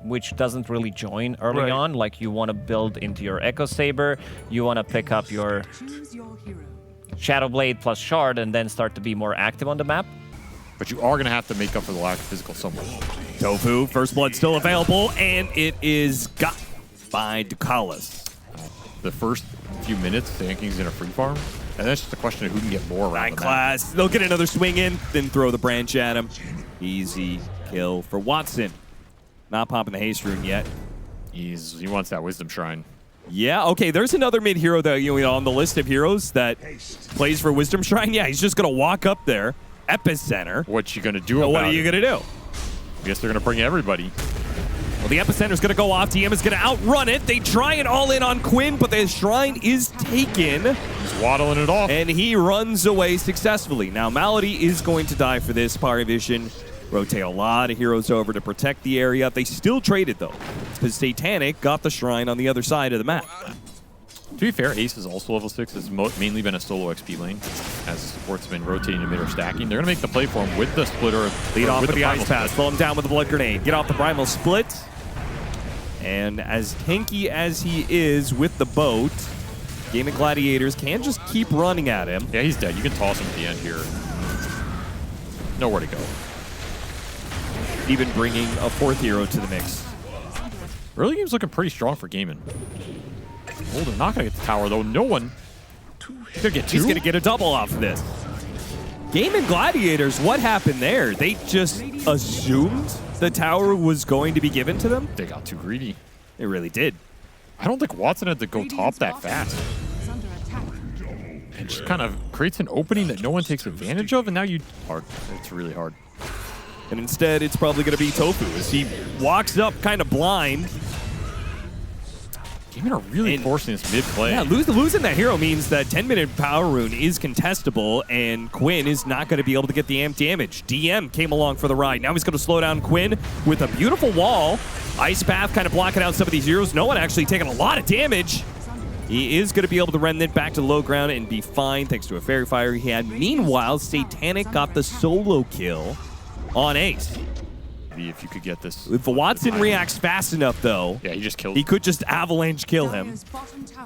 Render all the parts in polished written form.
which doesn't really join early on. Like, you want to build into your Echo Saber, you want to pick up your Shadow Blade plus Shard, and then start to be more active on the map. But you are going to have to make up for the lack of physical somewhere. Tofu, first blood still available, and it is got by Ducalis. The first few minutes, Sanking's going to free farm, and that's just a question of who can get more around the Class, they'll get another swing in, then throw the branch at him. Easy kill for Watson. Not popping the haste rune yet. He wants that Wisdom Shrine. Yeah, okay, there's another mid hero that, you know, on the list of heroes that plays for Wisdom Shrine. Yeah, he's just going to walk up there. Epicenter. What you going to do about it? What are you going to do? I guess they're going to bring everybody. Well, the Epicenter's going to go off. DM is going to outrun it. They try and all in on Quinn, but the shrine is taken. He's waddling it off. And he runs away successfully. Now, Malady is going to die for this. PARIVISION rotate a lot of heroes over to protect the area. They still traded, though, because Satanic got the shrine on the other side of the map. To be fair, Ace is also level 6. It's mainly been a solo XP lane, as the support's been rotating to mid or stacking. They're going to make the play for him with the splitter. Lead off with the Ice Pass. Slow him down with the Blood Grenade. Get off the Primal Split. And as tanky as he is with the boat, GAIMIN Gladiators can just keep running at him. Yeah, he's dead. You can toss him at the end here. Nowhere to go. Even bringing a fourth hero to the mix. Early game's looking pretty strong for GAIMIN. Oh, they're not going to get the tower, though. No one. He's going to get two. He's going to get a double off of this. GAIMIN Gladiators, what happened there? They just assumed the tower was going to be given to them? They got too greedy. They really did. I don't think Watson had to go top that fast. It just kind of creates an opening that no one takes advantage of, and now it's really hard. And instead, it's probably going to be Tofu as he walks up kind of blind. GAIMIN are really forcing this mid-play. Yeah, losing that hero means that 10-minute power rune is contestable, and Quinn is not going to be able to get the amp damage. DM came along for the ride. Now he's going to slow down Quinn with a beautiful wall. Ice Path kind of blocking out some of these heroes. No one actually taking a lot of damage. He is going to be able to remnant back to low ground and be fine thanks to a Fairy Fire he had. Meanwhile, Satanic got the solo kill on Ace. If you could get this. If Watson reacts fast enough, though, yeah, he just killed. He could just avalanche kill him.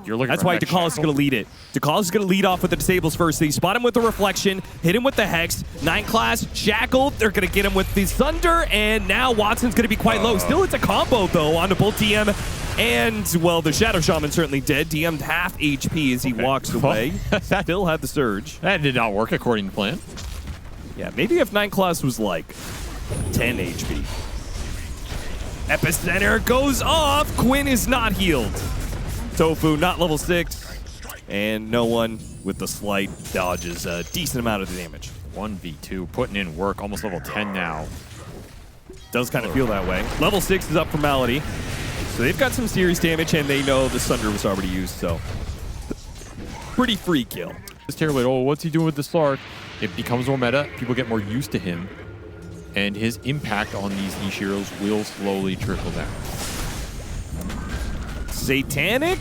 You're looking. That's why Ducalis is going to lead it. Ducalis is going to lead off with the disables first. They spot him with the reflection, hit him with the hex. 9 class Shackle. They're going to get him with the thunder, and now Watson's going to be quite low. Still, it's a combo though onto both DM and well, the Shadow Shaman certainly dead. DM'd half HP as he walks away. Still had the surge. That did not work according to plan. Yeah, maybe if 9 class was like 10 HP. Epicenter goes off. Quinn is not healed. Tofu not level 6. And no one with the slight dodges a decent amount of the damage. 1v2, putting in work, almost level 10 now. Does kind of feel that way. Level 6 is up for Malady. So they've got some serious damage, and they know the Sunder was already used, so pretty free kill. This Terrorblade, oh, what's he doing with the Slark? It becomes more meta. People get more used to him. And his impact on these niche heroes will slowly trickle down. Satanic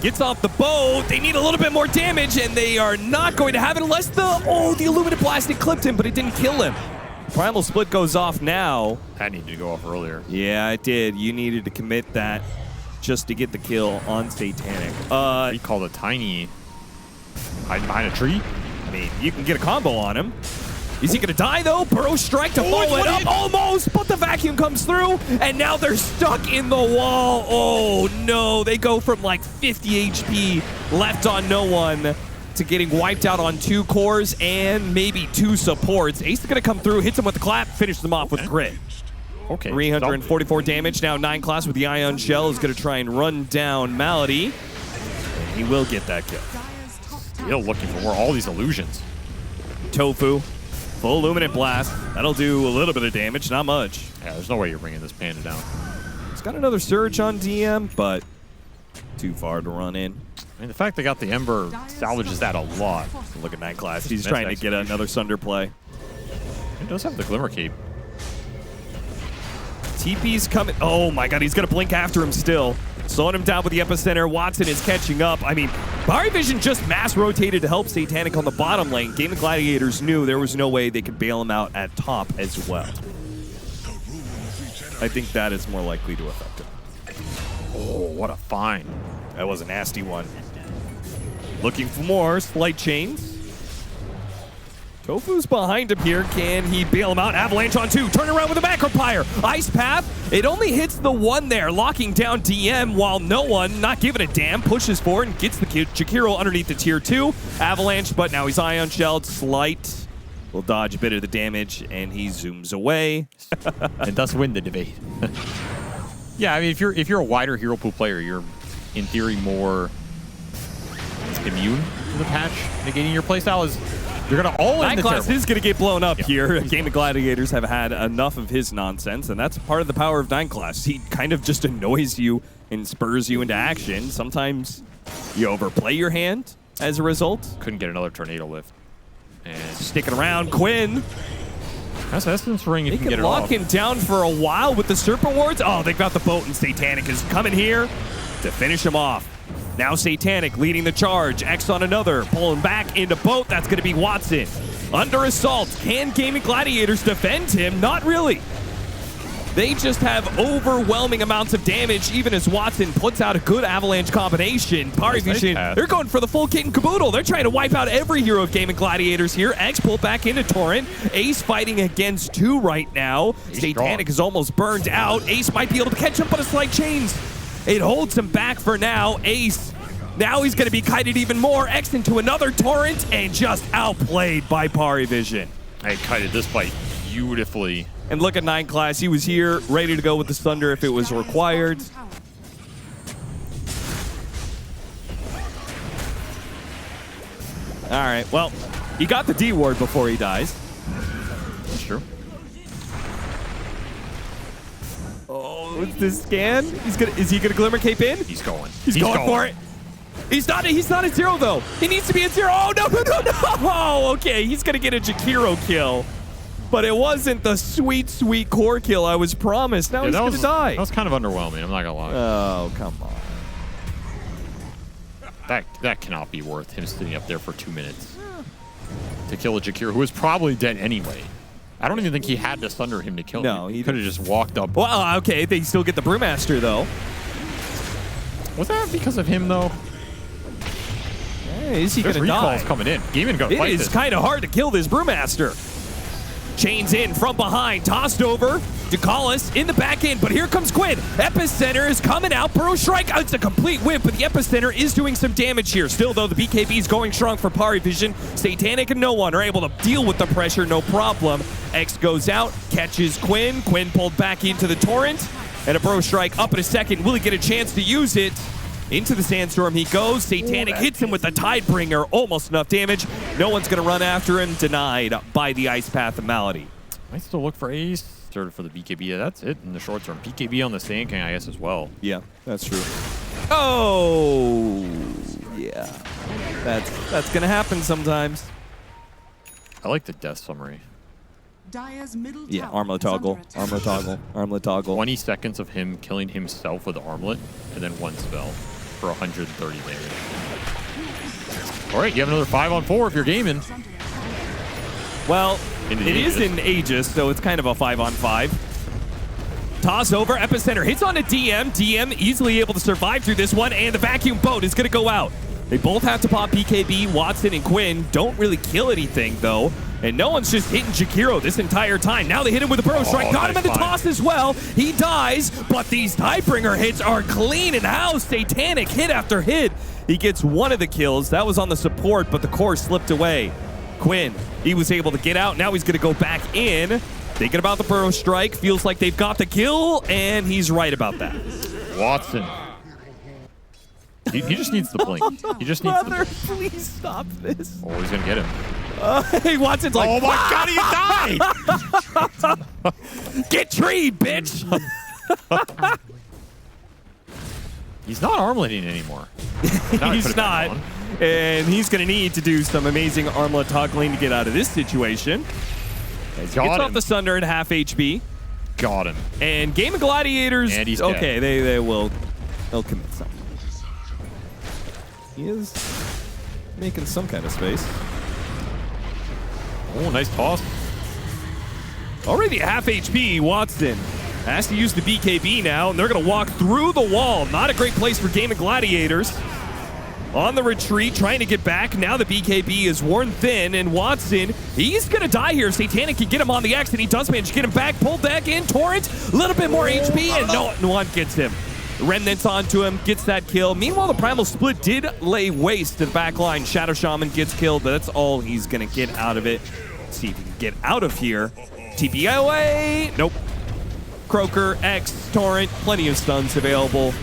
gets off the boat. They need a little bit more damage, and they are not going to have it unless the Illuminate Blast clipped him, but it didn't kill him. Primal Split goes off now. That needed to go off earlier. Yeah, it did. You needed to commit that just to get the kill on Satanic. He called a tiny hide behind a tree. I mean, you can get a combo on him. Is he going to die, though? Burrow Strike to follow it up. Almost, but the vacuum comes through, and now they're stuck in the wall. Oh, no. They go from like 50 HP left on no one to getting wiped out on 2 cores and maybe 2 supports. Ace is going to come through, hits him with the clap, finish them off with crit. Okay. 344 damage. Now 9 class with the Ion Shell is going to try and run down Malady. And he will get that kill. Still looking for more. All these illusions. Tofu. Full Luminant Blast. That'll do a little bit of damage, not much. Yeah, there's no way you're bringing this Panda down. It's got another Surge on DM, but too far to run in. I mean, the fact they got the Ember salvages that a lot. Look at 9 class. He's trying to get another Sunder play. He does have the Glimmer Cape. TP's coming. Oh my god, he's going to blink after him still. Slowing him down with the Epicenter. Watson is catching up. I mean, PARIVISION just mass rotated to help Satanic on the bottom lane. GAIMIN Gladiators knew there was no way they could bail him out at top as well. I think that is more likely to affect him. Oh, what a find. That was a nasty one. Looking for more slight chains. Tofu's behind him here. Can he bail him out? Avalanche on 2. Turn around with a macro pyre. Ice Path. It only hits the 1 there, locking down DM while no one, not giving a damn, pushes forward and gets the Jakiro underneath the tier 2. Avalanche, but now he's ion shelled. Slight will dodge a bit of the damage, and he zooms away. And thus win the debate. Yeah, I mean, if you're a wider hero pool player, you're in theory more immune to the patch negating your playstyle. Is you're gonna all in the Class is gonna get blown up here. Gaming Gladiators have had enough of his nonsense, and that's part of the power of 9 Class. He kind of just annoys you and spurs you into action. Sometimes you overplay your hand as a result. Couldn't get another tornado lift. And Sticking around, Quinn. that's Essence Ring. They If you can can get it lock off. him down for a while with the Serpent Wards. Oh, they've got the boat, and Satanic is coming here to finish him off. Now Satanic leading the charge. X on another, pulling back into boat. That's going to be Watson. Under assault. Can Gaming Gladiators defend him? Not really. They just have overwhelming amounts of damage, even as Watson puts out a good avalanche combination. PARIVISION, they're going for the full kit and caboodle. They're trying to wipe out every hero of Gaming Gladiators here. X pulled back into Torrent. Ace fighting against 2 right now. Satanic is almost burned out. Ace might be able to catch him, but it's like chains. It holds him back for now. Ace, now he's going to be kited even more. X into another Torrent, and just outplayed by PARIVISION. I kited this fight beautifully. And look at 9 Class. He was here, ready to go with the Thunder if it was required. All right, well, he got the D ward before he dies. That's true. Oh, what's this scan? Is he gonna Glimmer Cape in? He's going. He's going for it. He's not at 0 though. He needs to be at 0. Oh no. Okay, he's gonna get a Jakiro kill. But it wasn't the sweet, sweet core kill I was promised. Now he's going to die. That was kind of underwhelming, I'm not going to lie. Oh, come on. That cannot be worth him sitting up there for 2 minutes to kill a Jakiro, who was probably dead anyway. I don't even think he had to thunder him to kill him. No, he could have just walked up. Well, okay, they still get the Brewmaster, though. Was that because of him, though? Hey, is he going There's to die? recalls coming in. GAIMIN going to fight It this. is kind of hard to kill this Brewmaster. Chains in from behind, tossed over. DeCollis in the back end, but here comes Quinn. Epicenter is coming out. Burrow Strike, it's a complete whip, but the Epicenter is doing some damage here. Still, though, the BKB is going strong for PARIVISION. Satanic and no one are able to deal with the pressure, no problem. X goes out, catches Quinn. Quinn pulled back into the Torrent, and a Burrow Strike up in a second. Will he get a chance to use it? Into the Sandstorm he goes. Satanic hits him with the Tidebringer. Almost enough damage. No one's going to run after him. Denied by the Ice Path of Malady. I still look for Ace. Started for the BKB. Yeah, that's it in the short term. BKB on the Sand King, I guess, as well. Yeah, that's true. Oh, yeah. That's going to happen sometimes. I like the death summary. Yeah, armlet toggle, armlet toggle, armlet toggle. 20 seconds of him killing himself with the armlet, and then 1 spell for 130 damage. All right, you have another 5-on-4 if you're gaming. Well, it is in Aegis, so it's kind of a 5-on-5. Toss over, Epicenter hits on a DM. DM easily able to survive through this one, and the vacuum boat is going to go out. They both have to pop BKB. Watson and Quinn don't really kill anything, though. And no one's just hitting Jakiro this entire time. Now they hit him with a Burrow Strike. Got him in the toss as well. He dies, but these Tidebringer hits are clean in house. Satanic hit after hit. He gets one of the kills. That was on the support, but the core slipped away. Quinn, he was able to get out. Now he's going to go back in. Thinking about the Burrow Strike. Feels like they've got the kill, and he's right about that. Watson. He just needs the blink. He just needs the blink. Please stop this. Oh, he's going to get him. Hey, Watson's like, oh my God, he died! Get treed, bitch! He's not armleting anymore. He's not. And he's going to need to do some amazing armlet toggling to get out of this situation. As he gets off the Sunder at half HP. Got him. And Gaming Gladiators, and he's okay, they'll commit something. He is making some kind of space. Oh, nice toss. Already at half HP, Watson Has to use the BKB now, and they're going to walk through the wall. Not a great place for GAIMIN Gladiators. On the retreat, trying to get back. Now the BKB is worn thin, and Watson, he's going to die here. Satanic can get him on the X, and he does manage to get him back. Pulled back in. Torrent, a little bit more HP, and no one gets him. Remnants onto him, gets that kill. Meanwhile, the Primal Split did lay waste to the back line. Shadow Shaman gets killed, but that's all he's going to get out of it. Let's see if he can get out of here. TP away. Nope. Croaker, X, Torrent, plenty of stuns available.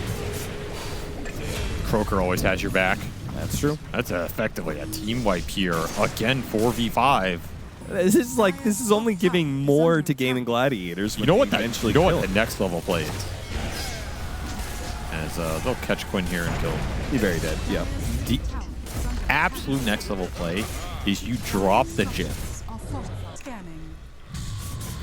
Croaker always has your back. That's true. That's effectively a team wipe here. Again, 4v5. This is only giving more to GAIMIN Gladiators. You know what eventually the next level play is? As they'll catch Quinn here and kill. He's very dead. Yeah. The absolute next level play is you drop the gem.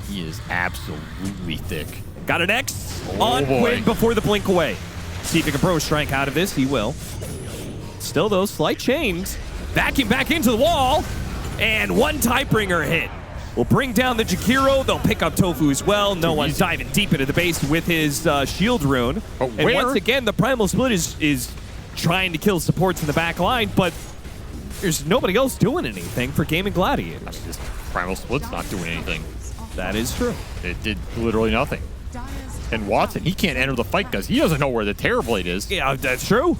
He is absolutely thick. Got an X on boy. Quinn before the blink away. See if he can Bro Strike out of this. He will. Still, though, slight chains. Backing back into the wall. And one Tidebringer hit. Will bring down the Jakiro. They'll pick up Tofu as well. No one's diving deep into the base with his shield rune. And once again, the Primal Split is trying to kill supports in the back line, but there's nobody else doing anything for GAIMIN Gladiators. I mean, this Primal Split's not doing anything. That is true. It did literally nothing. And Watson, he can't enter the fight because he doesn't know where the Terrorblade is. Yeah, that's true.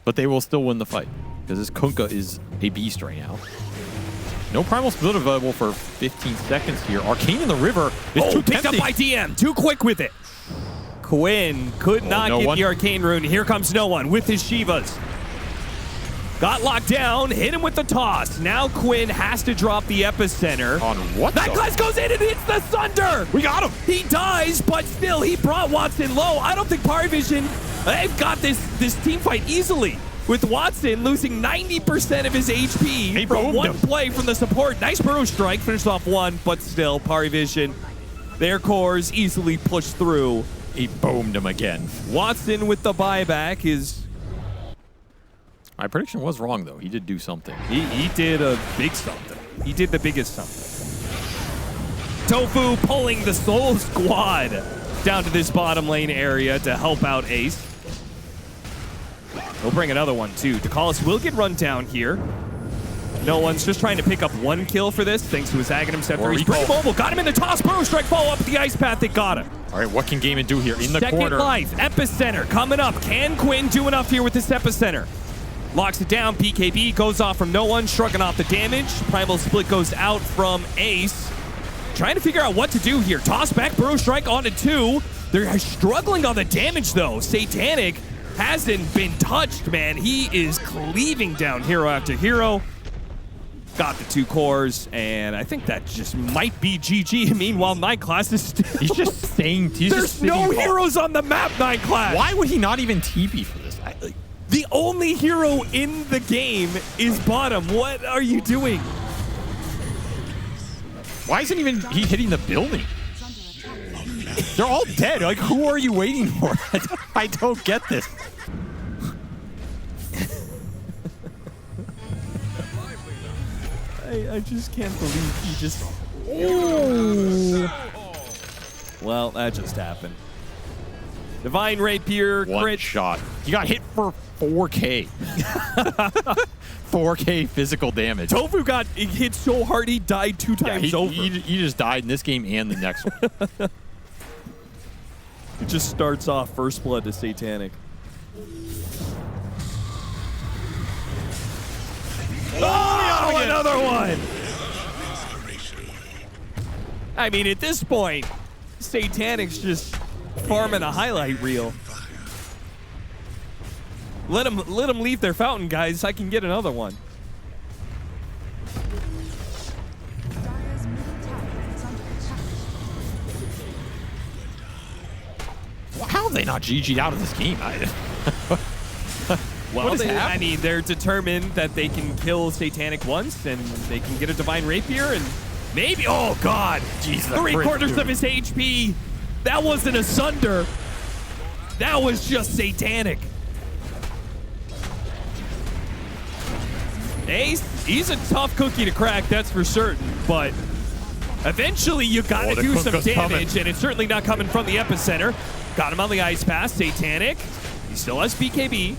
But they will still win the fight because this Kunkka is a beast right now. No Primal Split available for 15 seconds here. Arcane in the river is too picked up by DM. Too quick with it. Quinn could not get the Arcane rune. Here comes No One with his Shivas. Got locked down, hit him with the toss. Now Quinn has to drop the epicenter. On what? That class goes in and hits the Sunder. We got him. He dies, but still, he brought Watson low. I don't think PARIVISION, they've got this team fight easily. With Watson losing 90% of his HP from one play from the support. Nice Burrow Strike, finished off one, but still, PARIVISION, their cores easily pushed through. He boomed him again. Watson with the buyback is... My prediction was wrong, though. He did do something. He did a big something. He did the biggest something. Tofu pulling the Soul Squad down to this bottom lane area to help out Ace. He'll bring another one, too. Dakalis will get run down here. No One's just trying to pick up one kill for this, thanks to his Aghanim Scepter. He's pretty mobile. Got him in the toss. Burrow Strike, follow up the Ice Path that got him. All right, what can GAIMIN do here in the corner? Second life, Epicenter coming up. Can Quinn do enough here with this Epicenter? Locks it down. BKB goes off from No One, shrugging off the damage. Primal Split goes out from Ace. Trying to figure out what to do here. Toss back, Burrow Strike onto 2. They're struggling on the damage, though. Satanic hasn't been touched, man. He is cleaving down hero after hero. Got the 2 cores, and I think that just might be GG. Meanwhile, 9 Class is still... He's just saying... There's no heroes on the map, 9 Class. Why would he not even TP for this? The only hero in the game is bottom. What are you doing? Why isn't he hitting the building? They're all dead. Like, who are you waiting for? I don't get this. I just can't believe he just... Oh. Well, that just happened. Divine Rapier, One shot. He got hit for 4K. 4K physical damage. Tofu got hit so hard he died 2 times over. He just died in this game and the next one. It just starts off first blood to Satanic. Oh, another one! I mean, at this point, Satanic's just farming a highlight reel. Let them leave their fountain, guys. I can get another one. How have they not GG'd out of this game? Well, I mean, they're determined that they can kill Satanic once, and they can get a Divine Rapier, and maybe... Oh, God! Jeez, 3/4 of his HP! That wasn't a Sunder. That was just Satanic. Ace, he's a tough cookie to crack, that's for certain, but Eventually, you got to the do cook some was damage, coming. and it's certainly not coming from the epicenter. Got him on the ice pass. Satanic. He still has BKB.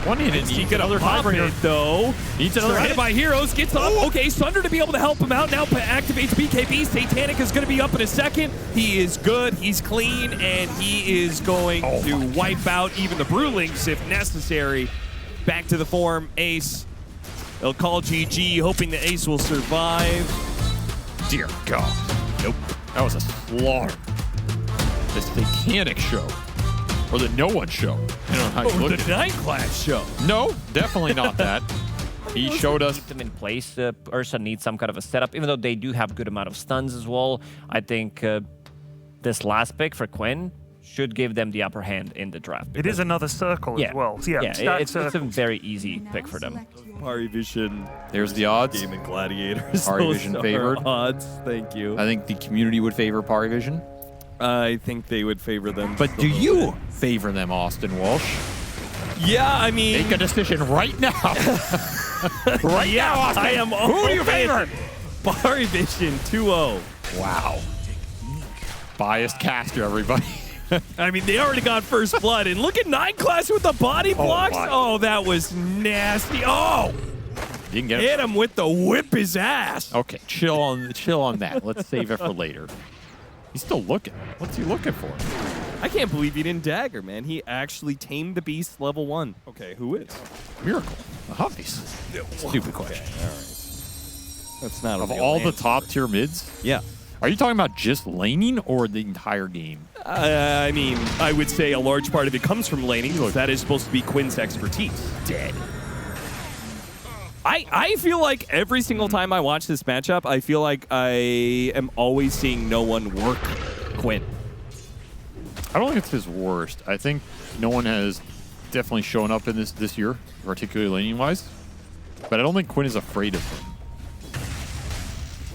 One hit and He could pop it, though. Needs another Surrounded hit. by heroes. Gets up. Okay, Sunder to be able to help him out. Now activates BKB. Satanic is going to be up in a second. He is good. He's clean, and he is going to wipe out even the Brewlings if necessary. Back to the form. Ace. They'll call GG, hoping the Ace will survive. Dear God. Nope. That was a slaughter. The Satanic show. Or the No One show. I don't know how you look The at Night Class show. it. No, definitely not that. He showed us. Keep them in place. Ursa needs some kind of a setup, even though they do have good amount of stuns as well. I think this last pick for Quinn should give them the upper hand in the draft. It is another circle as well. So yeah, stack it's a circles. very easy pick for them. PARIVISION. There's the odds. GAIMIN Gladiators. PARIVISION Those are favored. Odds. Thank you. I think the community would favor PARIVISION. I think they would favor them. But do you favor them, Austin Walsh? Yeah, I mean. Make a decision right now. Right now, Austin. I am. Who do you favor? PARIVISION 2-0. Wow. Biased caster, everybody. I mean, they already got first blood, and look at 9 Class with the body blocks. my. Oh, that was nasty. Oh, You can get hit him with the whip his ass. Okay, chill on that. Let's save it for later. He's still looking. What's he looking for? I can't believe he didn't dagger, man. He actually tamed the beast level 1. Okay, who is? Miracle. Obvious. Stupid question. All right. That's not a Of real all the answer. top tier mids, Yeah. are you talking about just laning or the entire game? I mean, I would say a large part of it comes from laning. That is supposed to be Quinn's expertise. Dead. I feel like every single time I watch this matchup, I feel like I am always seeing no one work Quinn. I don't think it's his worst. I think no one has definitely shown up in this year, particularly laning wise. But I don't think Quinn is afraid of him.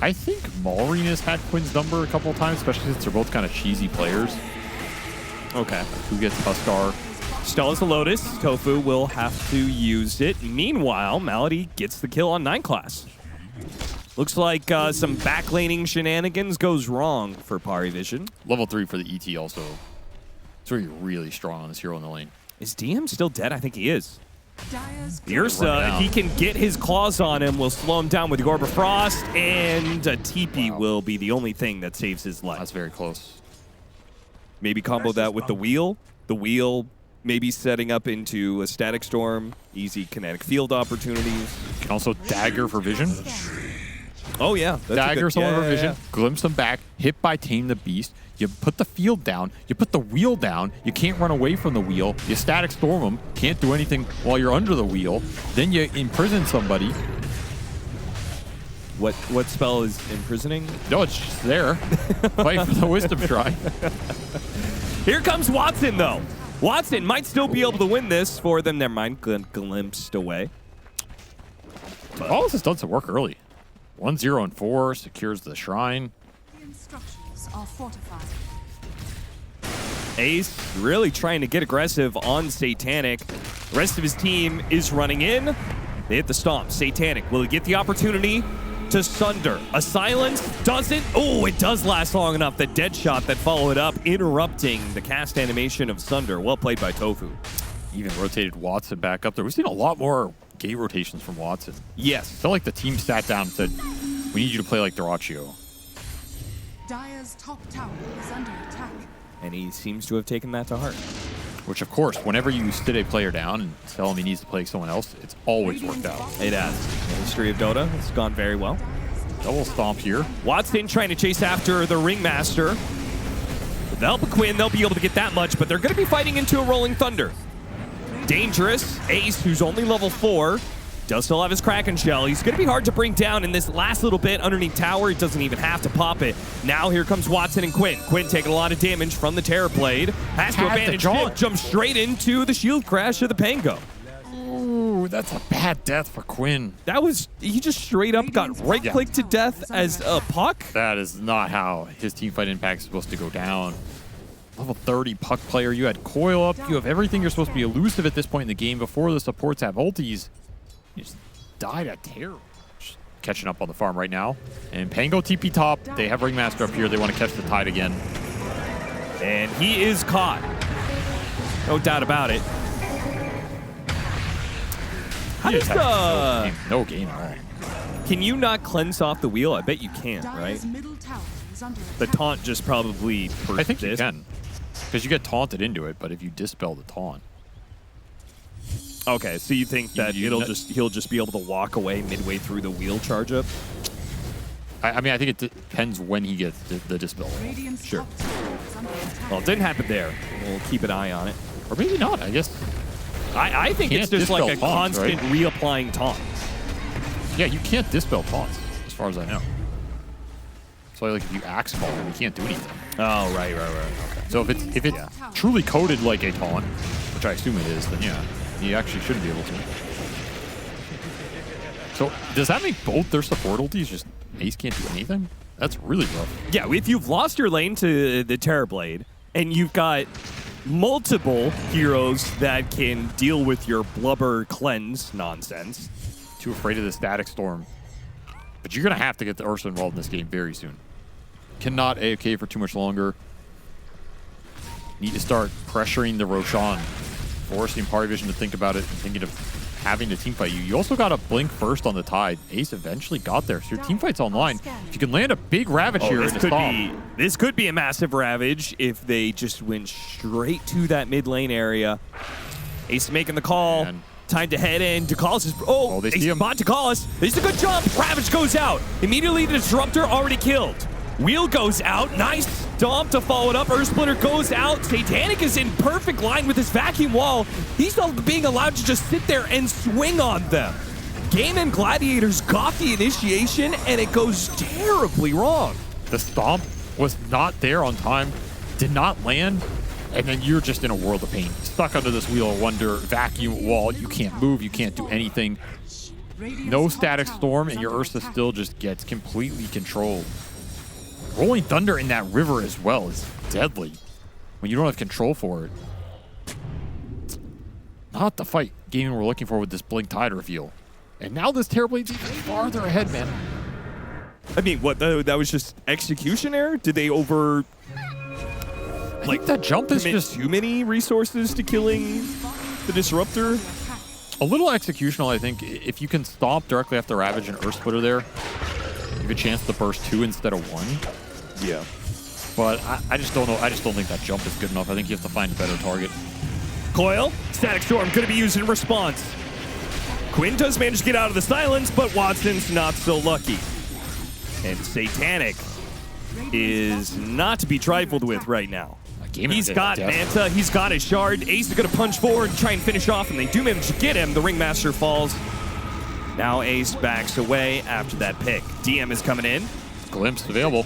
I think Maureen has had Quinn's number a couple of times, especially since they're both kind of cheesy players. Okay. Who gets Huskar? Still has the Lotus. Tofu will have to use it. Meanwhile, Malady gets the kill on 9 Class. Looks like some backlaning shenanigans goes wrong for PARIVISION. Level 3 for the ET also. It's really strong on this hero in the lane. Is DM still dead? I think he is. Run Ursa, down. he can get his claws on him, will slow him down with the Orb of Frost, and a TP will be the only thing that saves his life. That's very close. Maybe combo that with the wheel. The wheel maybe setting up into a Static Storm, easy kinetic field opportunities. You can also dagger for vision. Oh, yeah. That's a Dagger good- someone yeah, for vision. yeah. Glimpse them back. Hit by Tame the Beast. You put the field down. You put the wheel down. You can't run away from the wheel. You static storm them. Can't do anything while you're under the wheel. Then you imprison somebody. What spell is imprisoning? No, it's just there. Fight for the Wisdom Shrine. Here comes Watson, though. Watson might still be able to win this for them. Their mind glimpsed away. All this has done some work early. 1-0 and 4 secures the shrine. Structures are fortified. Ace really trying to get aggressive on Satanic. The rest of his team is running in. They hit the stomp. Satanic, will he get the opportunity to Sunder? A silence doesn't. Oh, it does last long enough. The dead shot that followed up, interrupting the cast animation of Sunder. Well played by Tofu. Even rotated Watson back up there. We've seen a lot more gate rotations from Watson. Yes. Felt like the team sat down and said, we need you to play like Dyrachio. Dire's top tower is under attack. And he seems to have taken that to heart. Which, of course, whenever you sit a player down and tell him he needs to play someone else, it's always worked out. It has. The history of Dota has gone very well. Double stomp here. Watson trying to chase after the Ringmaster. With the help of Quinn, they'll be able to get that much, but they're going to be fighting into a Rolling Thunder. Dangerous. Ace, who's only level 4, does still have his Kraken Shell. He's going to be hard to bring down in this last little bit underneath tower. He doesn't even have to pop it. Now here comes Watson and Quinn. Quinn taking a lot of damage from the Terror Blade. Has to Had the abandon jaunt. ship, jump straight into the shield crash of the Pango. Ooh, that's a bad death for Quinn. That was, he just straight up got right-clicked to death as a puck. That is not how his teamfight impact is supposed to go down. Level 30 puck player, you had coil up, you have everything you're supposed to be elusive at this point in the game before the supports have ultis. You just died at terror. Just catching up on the farm right now. And Pango TP top. They have Ringmaster up here. They want to catch the tide again. And he is caught. No doubt about it. How does no game at all. Can you not cleanse off the wheel? I bet you can, right? Dyer's middle tower is under The attack. taunt just probably I think you can. Because you get taunted into it, but if you dispel the taunt. Okay, so you think that he'll just be able to walk away midway through the wheel charge up? I mean, I think it depends when he gets the dispel. Radiant's Sure. top tower is under attack. Well, it didn't happen there. We'll keep an eye on it. Or maybe not, I guess. I think it's Can't just like a dispel taunts, constant right? reapplying taunt. Yeah, you can't dispel taunts, as far as I know. So like if you axe call him, you can't do anything. Oh, right. Okay. So if it's truly coded like a taunt, which I assume it is, then yeah, you actually shouldn't be able to. So does that make both their support ultis just Ace can't do anything? That's really rough. Yeah, if you've lost your lane to the Terrorblade, and you've got multiple heroes that can deal with your blubber cleanse nonsense. Too afraid of the Static Storm. But you're going to have to get the Ursa involved in this game very soon. Cannot AFK for too much longer. Need to start pressuring the Roshan, forcing PARIVISION to think about it and thinking of having to teamfight you. You also got to blink first on the tide. Ace eventually got there, so your teamfight's online. If you can land a big Ravage here in this could be a massive Ravage if they just went straight to that mid lane area. Ace making the call. Man. Time to head in. Dakalis is... they see him. Bot Dakalis. This is a good jump. Ravage goes out. Immediately the Disruptor already killed. Wheel goes out. Nice stomp to follow it up. Earthsplitter goes out. Satanic is in perfect line with his vacuum wall. He's not being allowed to just sit there and swing on them. GAIMIN Gladiators got the initiation, and it goes terribly wrong. The stomp was not there on time, did not land, and then you're just in a world of pain. Stuck under this Wheel of Wonder, vacuum wall, you can't move, you can't do anything. No Static Storm, and your Ursa still just gets completely controlled. Rolling Thunder in that river as well is deadly when you don't have control for it. Not the fight GAIMIN we're looking for with this Blink Tide reveal. And now this Terrorblade's even farther ahead, man. I mean, what, that was just execution error? Did they Like that jump is just too many resources to killing the Disruptor? a little executional, I think. If you can stomp directly after Ravage and Earthsplitter there, you have a chance to burst 2 instead of 1. Yeah. But I just don't know. I just don't think that jump is good enough. I think you have to find a better target. Coil, Static Storm going to be used in response. Quinn does manage to get out of the silence, but Watson's not so lucky. And Satanic is not to be trifled with right now. He's got Manta, he's got his shard. Ace is going to punch forward and try and finish off, and they do manage to get him. The Ringmaster falls. Now Ace backs away after that pick. DM is coming in. Glimpse available.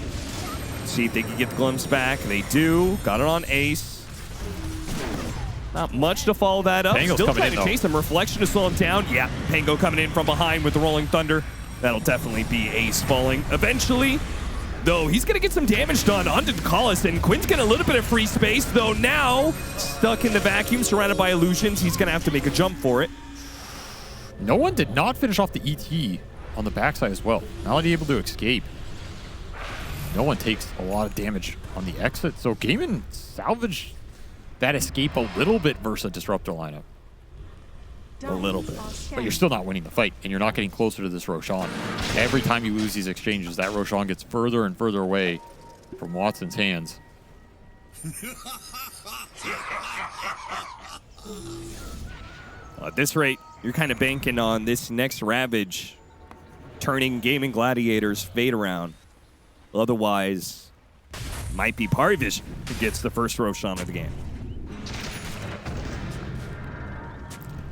See if they can get the glimpse back. They do. Got it on Ace. Not much to follow that up. Pango's Still coming trying in, to chase him. Reflection to slow him down. Yeah, Pango coming in from behind with the Rolling Thunder. That'll definitely be Ace falling eventually. Though he's going to get some damage done onto Dakalis, and Quinn's getting a little bit of free space, though now stuck in the vacuum, surrounded by illusions. He's going to have to make a jump for it. No one did not finish off the ET on the backside as well. Not only able to escape, no one takes a lot of damage on the exit. So GAIMIN salvaged that escape a little bit versus a Disruptor lineup. A little bit. But you're still not winning the fight, and you're not getting closer to this Roshan. Every time you lose these exchanges, that Roshan gets further and further away from Watson's hands. At this rate, you're kind of banking on this next Ravage turning GAIMIN Gladiators fade around. Otherwise, might be PARIVISION who gets the first Roshan of the game.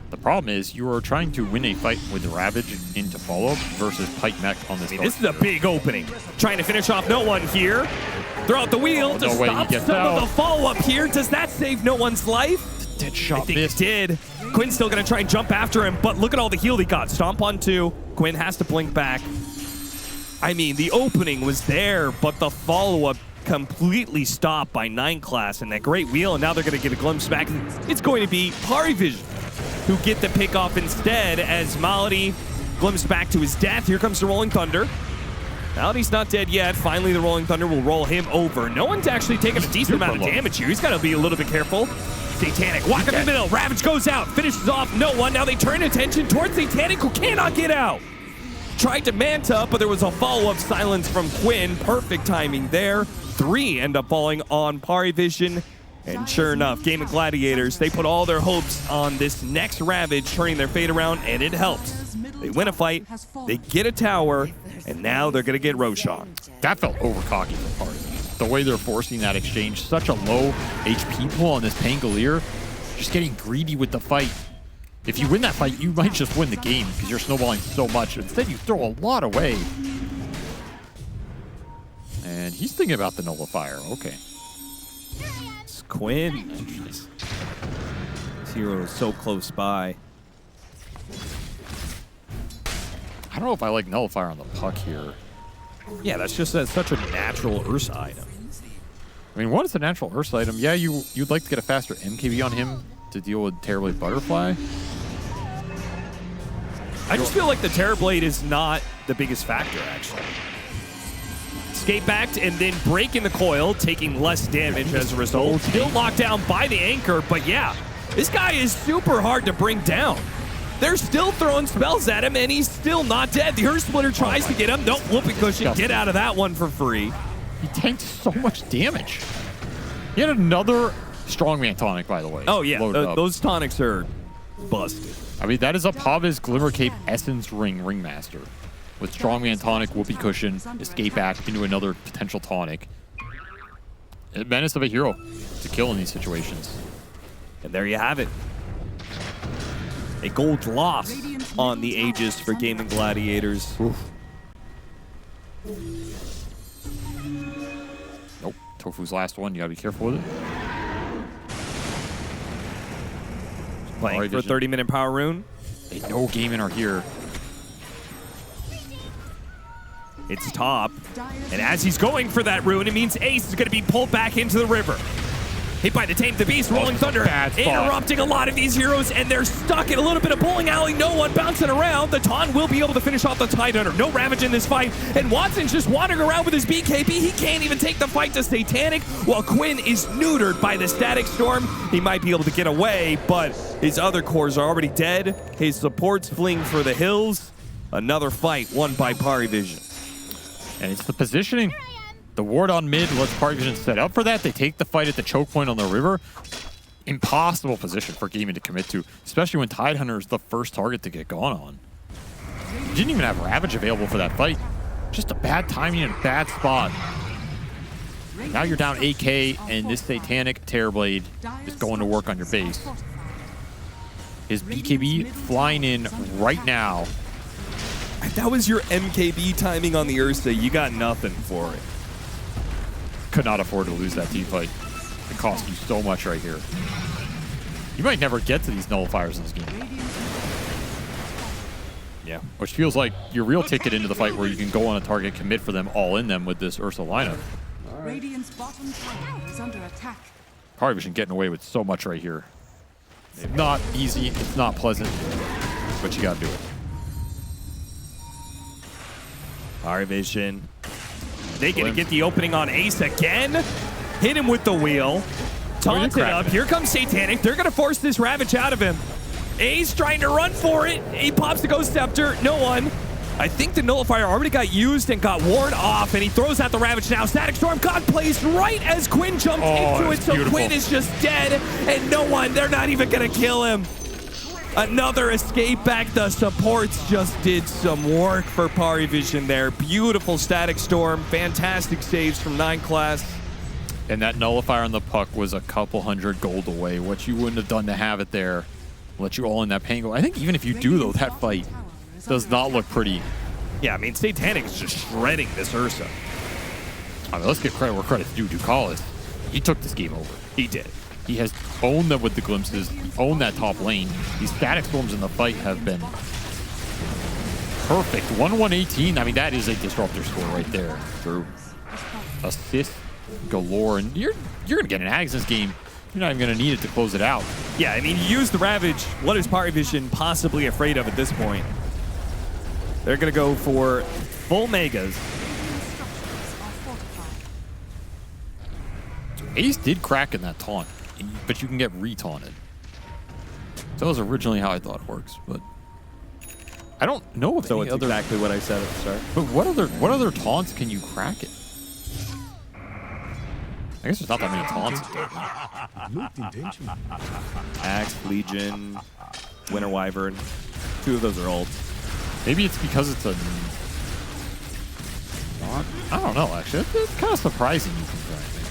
The problem is you are trying to win a fight with Ravage into follow-up versus Pike Mech on this. This is a big opening. Trying to finish off no one here. Throw out the wheel to stop some of the follow-up here. Does that save no one's life? Dead shot I think it did. Quinn's still going to try and jump after him, but look at all the heal he got. Stomp on 2. Quinn has to blink back. I mean, the opening was there, but the follow-up completely stopped by 9 class and that great wheel, and now they're going to get a glimpse back. It's going to be PARIVISION who get the pick off instead, as Malady glimpsed back to his death. Here comes the Rolling Thunder. Now he's not dead yet. Finally, the Rolling Thunder will roll him over. No one's actually taking a decent amount of damage here. He's got to be a little bit careful. Satanic, walk up in the middle. Ravage goes out, finishes off no one. Now they turn attention towards Satanic, who cannot get out. Tried to Manta, but there was a follow-up silence from Quinn. Perfect timing there. 3 end up falling on PARIVISION. And sure enough, GAIMIN Gladiators, they put all their hopes on this next Ravage, turning their fate around, and it helps. They win a fight, they get a tower, and now they're going to get Roshan. That felt over-cocky from PARIVISION. The way they're forcing that exchange, such a low HP pool on this Pangolier, just getting greedy with the fight. If you win that fight, you might just win the game because you're snowballing so much. Instead, you throw a lot away. And he's thinking about the Nullifier. Okay. It's Quinn. This hero is so close by. I don't know if I like Nullifier on the puck here. Yeah, that's just such a natural Ursa item. I mean, one, it's a natural Ursa item. Yeah, you'd like to get a faster MKB on him to deal with Terrorblade Butterfly. I just feel like the Terrorblade is not the biggest factor, actually. Escape backed and then breaking the coil, taking less damage as a result. Still locked down by the anchor, but yeah, this guy is super hard to bring down. They're still throwing spells at him, and he's still not dead. The Earth Splitter tries to get him. Nope, whoopee cushion. Get out of that one for free. He tanked so much damage. He had another Strongman tonic, by the way. Oh, yeah. Those tonics are busted. I mean, that is a Pavi's Glimmer Cape Essence Ringmaster. With Strongman tonic, whoopee cushion, escape back into another potential tonic. A menace of a hero to kill in these situations. And there you have it. A gold loss on the Aegis for GAIMIN Gladiators. Oof. Nope. Tofu's last one. You gotta be careful with it. Playing for a 30-minute power rune. They know GAIMIN are here. It's top. And as he's going for that rune, it means Ace is going to be pulled back into the river. Hit by the Tame the Beast, Rolling Thunder, interrupting a lot of these heroes, and they're stuck in a little bit of bowling alley. No one bouncing around. The Taunt will be able to finish off the Tidehunter. No Ravage in this fight, and Watson's just wandering around with his BKB. He can't even take the fight to Satanic, while Quinn is neutered by the Static Storm. He might be able to get away, but his other cores are already dead. His support's fleeing for the hills. Another fight won by PARIVISION. And it's the positioning. The ward on mid lets PARIVISION set up for that. They take the fight at the choke point on the river. Impossible position for GAIMIN to commit to, especially when Tidehunter is the first target to get gone on. You didn't even have Ravage available for that fight. Just a bad timing and a bad spot. Now you're down 8k, and this Satanic Terrorblade is going to work on your base. His BKB flying in right now. If that was your MKB timing on the Ursa, you got nothing for it. Could not afford to lose that team fight. It cost you so much right here. You might never get to these nullifiers in this game. Yeah. Which feels like your real ticket into the fight where you can go on a target, commit for them, all in them with this Ursa lineup. Radiant's bottom tower is under attack. PARIVISION getting away with so much right here. It's not easy, it's not pleasant, but you gotta do it. PARIVISION. They gonna get the opening on Ace again. Hit him with the wheel. Taunted up. Here comes Satanic. They're gonna force this Ravage out of him. Ace trying to run for it. He pops the Ghost Scepter. No one. I think the Nullifier already got used and got ward off, and he throws out the Ravage now. Static Storm got placed right as Quinn jumped into it, so beautiful. Quinn is just dead, and no one. They're not even gonna kill him. Another escape back. The supports just did some work for PARIVISION there. Beautiful Static Storm. Fantastic saves from 9 class. And that Nullifier on the puck was a couple hundred gold away. What you wouldn't have done to have it there. Let you all in that Pango. I think even if you do, though, that fight does not look pretty. Yeah, I mean, Satanic is just shredding this Ursa. I mean, let's get credit where credit's due. Ducalis, he took this game over. He did. He has owned them with the glimpses, owned that top lane. These Static Storms in the fight have been perfect. 1-1-18, I mean, that is a disruptor score right there. Through assist galore, and you're going to get an Ags this game. You're not even going to need it to close it out. Yeah, I mean, you use the Ravage. What is PARIVISION possibly afraid of at this point? They're going to go for full megas. Structures are fortified. Ace did crack in that taunt, but you can get re-taunted. So that was originally how I thought it works, but I don't know if So any it's other. exactly what I said at the start. But what other taunts can you crack it? I guess there's not that many taunts. Axe, Legion, Winter Wyvern. 2 of those are old. Maybe it's because it's a. I don't know. Actually, it's kind of surprising you can crack it.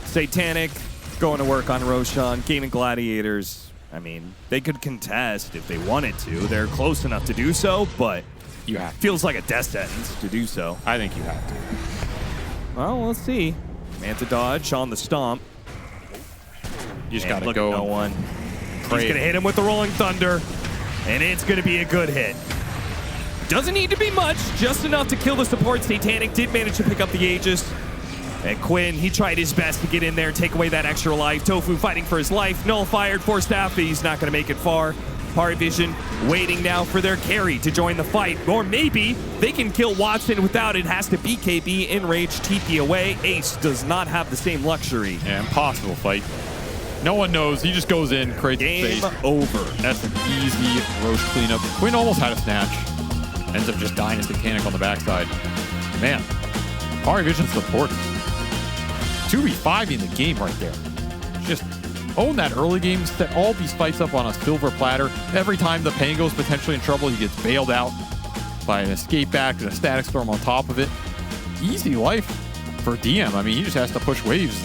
Satanic going to work on Roshan. GAIMIN Gladiators. I mean, they could contest if they wanted to. They're close enough to do so, but You have. feels like a death sentence to do so. I think you have to. Well, let's see. Manta dodge on the stomp. You just And gotta look go. at no one. Pray. He's going to hit him with the Rolling Thunder, and it's going to be a good hit. Doesn't need to be much, just enough to kill the support. Satanic did manage to pick up the Aegis. And Quinn, he tried his best to get in there, take away that extra life. Tofu fighting for his life. Nullified for staff, but he's not going to make it far. PARIVISION waiting now for their carry to join the fight. Or maybe they can kill Watson without it. Has to BKB, Enrage, TP away. Ace does not have the same luxury. Yeah, impossible fight. No one knows. He just goes in, creates Game space. over. That's an easy Roche cleanup. Quinn almost had a snatch. Ends up just dying to Satanic on the backside. Man, PARIVISION support. 2v5 in the game right there. Just own that early game, set all these fights up on a silver platter. Every time the Pango's potentially in trouble, he gets bailed out by an escape back and a static storm on top of it. Easy life for DM. I mean, he just has to push waves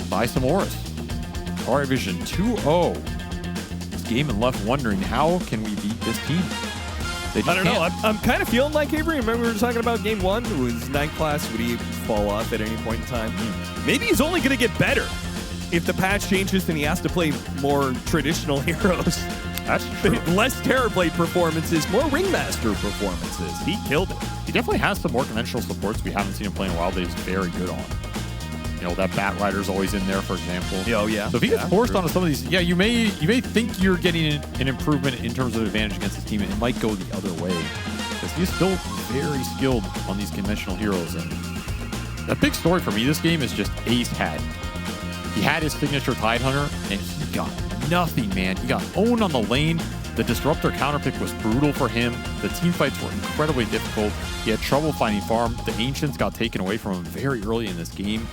and buy some auras. PARIVISION 2-0. This game and left wondering, how can we beat this team? They just I don't know. can't. I'm kind of feeling like Avery. Remember we were talking about game 1? It was night class. Would he fall off at any point in time? Maybe he's only going to get better. If the patch changes, then he has to play more traditional heroes. That's true. Less Terrorblade performances, more Ringmaster performances. He killed it. He definitely has some more conventional supports we haven't seen him play in a while that he's very good on. You know, that Bat Rider's always in there, for example. Oh, yeah. So if he gets Yeah, forced true. onto some of these, yeah, you may think you're getting an improvement in terms of advantage against his team, and it might go the other way. Because he's still very skilled on these conventional heroes. And the big story for me this game is just Ace he had his signature Tidehunter, and he got nothing, man. He got owned on the lane. The Disruptor counterpick was brutal for him. The team fights were incredibly difficult. He had trouble finding farm. The Ancients got taken away from him very early in this game.